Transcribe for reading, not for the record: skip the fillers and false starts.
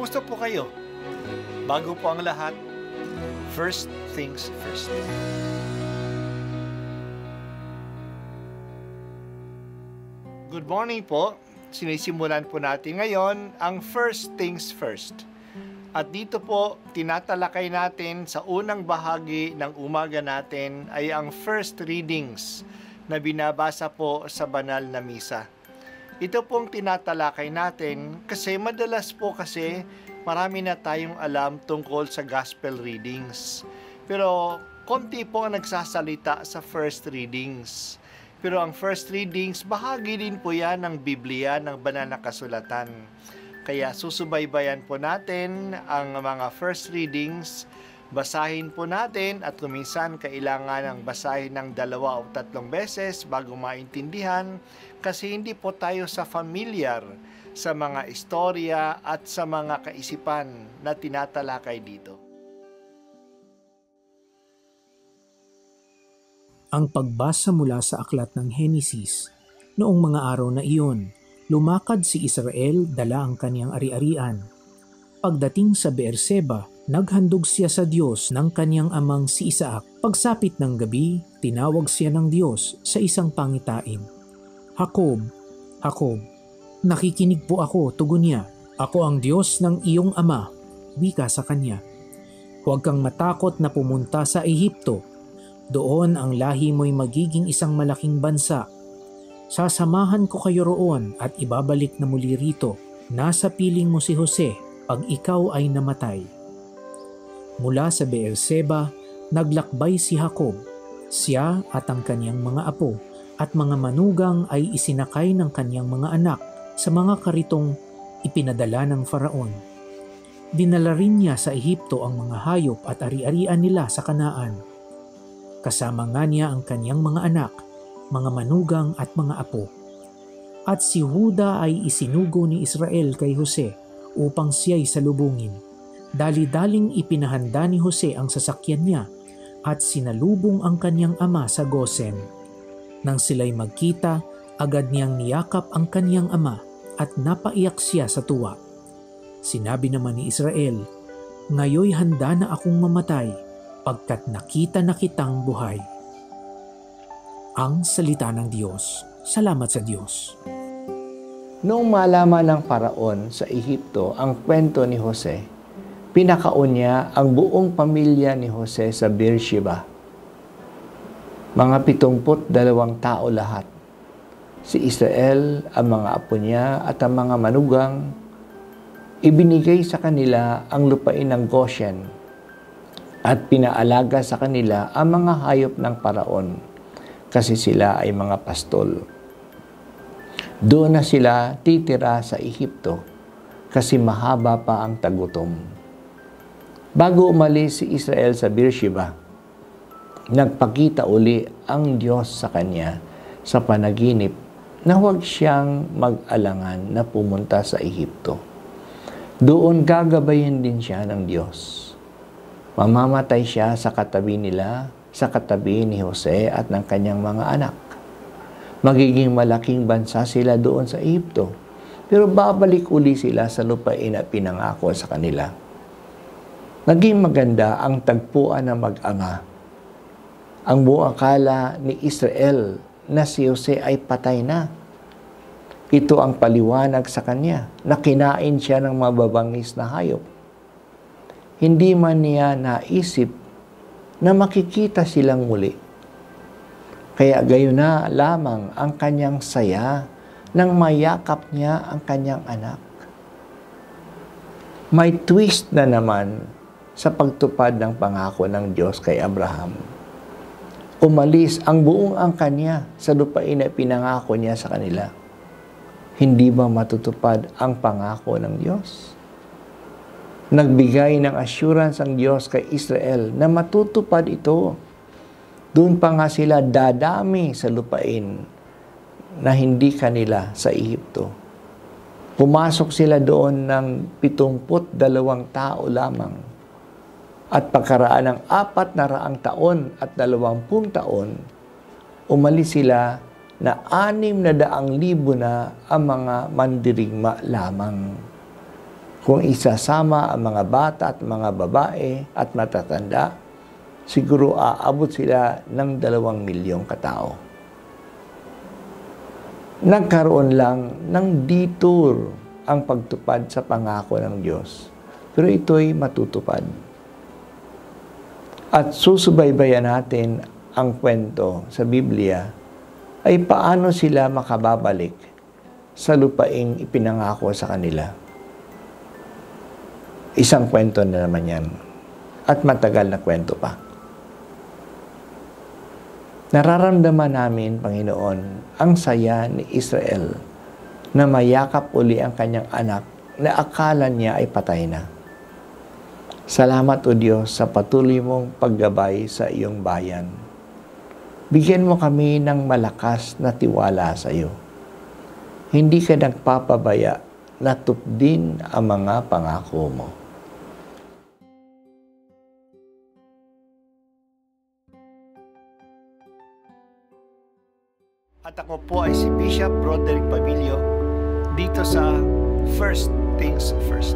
Kumusta po kayo? Bago po ang lahat, first things first. Good morning po. Sinisimulan po natin ngayon ang first things first. At dito po, tinatalakay natin sa unang bahagi ng umaga natin ay ang first readings na binabasa po sa banal na misa. Ito pong tinatalakay natin kasi madalas po kasi marami na tayong alam tungkol sa gospel readings. Pero konti po ang nagsasalita sa first readings. Pero ang first readings, bahagi din po yan ng Biblia, ng banal na kasulatan. Kaya susubaybayan po natin ang mga first readings, basahin po natin at kuminsan kailangan ng basahin ng 2 o 3 beses bago maintindihan kasi hindi po tayo familiar sa mga istorya at sa mga kaisipan na tinatalakay dito. Ang pagbasa mula sa aklat ng Henesis. Noong mga araw na iyon, lumakad si Israel dala ang kaniyang ari-arian. Pagdating sa Beerseba, naghandog siya sa Diyos ng kaniyang amang si Isaac. Pagsapit ng gabi, tinawag siya ng Diyos sa isang pangitain. Jacob, Jacob, nakikinig po ako, tugon niya. Ako ang Diyos ng iyong ama, wika sa kanya. Huwag kang matakot na pumunta sa Ehipto. Doon ang lahi mo'y magiging isang malaking bansa. Sasamahan ko kayo roon at ibabalik na muli rito. Nasa piling mo si Jose pag ikaw ay namatay. Mula sa Beerseba, naglakbay si Jacob. Siya at ang kanyang mga apo at mga manugang ay isinakay ng kanyang mga anak sa mga karitong ipinadala ng Faraon. Dinala rin niya sa Ehipto ang mga hayop at ari-arian nila sa Kanaan. Kasama nga niya ang kanyang mga anak, mga manugang at mga apo. At si Huda ay isinugo ni Israel kay Jose upang siya'y salubungin. Dali-daling ipinahanda ni Jose ang sasakyan niya at sinalubong ang kanyang ama sa Gosen. Nang sila'y magkita, agad niyang niyakap ang kanyang ama at napaiyak siya sa tuwa. Sinabi naman ni Israel, "Ngayoy handa na akong mamatay pagkat nakita na kitang buhay." Ang salita ng Diyos. Salamat sa Diyos. Noong malaman ng Paraon sa Ehipto ang kwento ni Jose, pinakaon niya ang buong pamilya ni Jose sa Beersheba. Mga 72 tao lahat. Si Israel, ang mga apo niya at ang mga manugang, ibinigay sa kanila ang lupain ng Goshen at pinaalaga sa kanila ang mga hayop ng Paraon kasi sila ay mga pastol. Doon na sila titira sa Ehipto kasi mahaba pa ang tagutom. Bago umalis si Israel sa Beersheba, nagpakita uli ang Diyos sa kanya sa panaginip na huwag siyang mag-alangan na pumunta sa Ehipto. Doon gagabayan din siya ng Diyos. Mamamatay siya sa katabi nila, sa katabi ni Jose at ng kanyang mga anak. Magiging malaking bansa sila doon sa Ehipto, pero babalik uli sila sa lupain na pinangako sa kanila. Naging maganda ang tagpuan ng mag-ama. Ang buong akala ni Israel na si Jose ay patay na. Ito ang paliwanag sa kanya na kinain siya ng mababangis na hayop. Hindi man niya naisip na makikita silang muli. Kaya gayon na lamang ang kanyang saya nang mayakap niya ang kanyang anak. May twist na naman sa pagtupad ng pangako ng Diyos kay Abraham. Umalis ang buong angkan niya sa lupain na pinangako niya sa kanila. Hindi ba matutupad ang pangako ng Diyos? Nagbigay ng assurance ang Diyos kay Israel na matutupad ito. Doon pa nga sila dadami sa lupain na hindi kanila sa Ehipto. Pumasok sila doon ng 72 tao lamang. At pagkaraan ng 400 taon at 20 taon, umalis sila na 600,000 na ang mga mandirigma lamang. Kung isasama ang mga bata at mga babae at matatanda, siguro aabot sila ng 2 milyong katao. Nagkaroon lang ng detour ang pagtupad sa pangako ng Diyos. Pero ito'y matutupad. At susubaybayan natin ang kwento sa Biblia ay paano sila makababalik sa lupaing ipinangako sa kanila. Isang kwento na naman yan. At matagal na kwento pa. Nararamdaman namin, Panginoon, ang saya ni Israel na mayakap uli ang kanyang anak na akala niya ay patay na. Salamat, O Diyos, sa patuloy mong paggabay sa iyong bayan. Bigyan mo kami ng malakas na tiwala sa iyo. Hindi ka nagpapabaya na tupdin ang mga pangako mo. At ako po ay si Bishop Broderick Pabilio dito sa First Things First.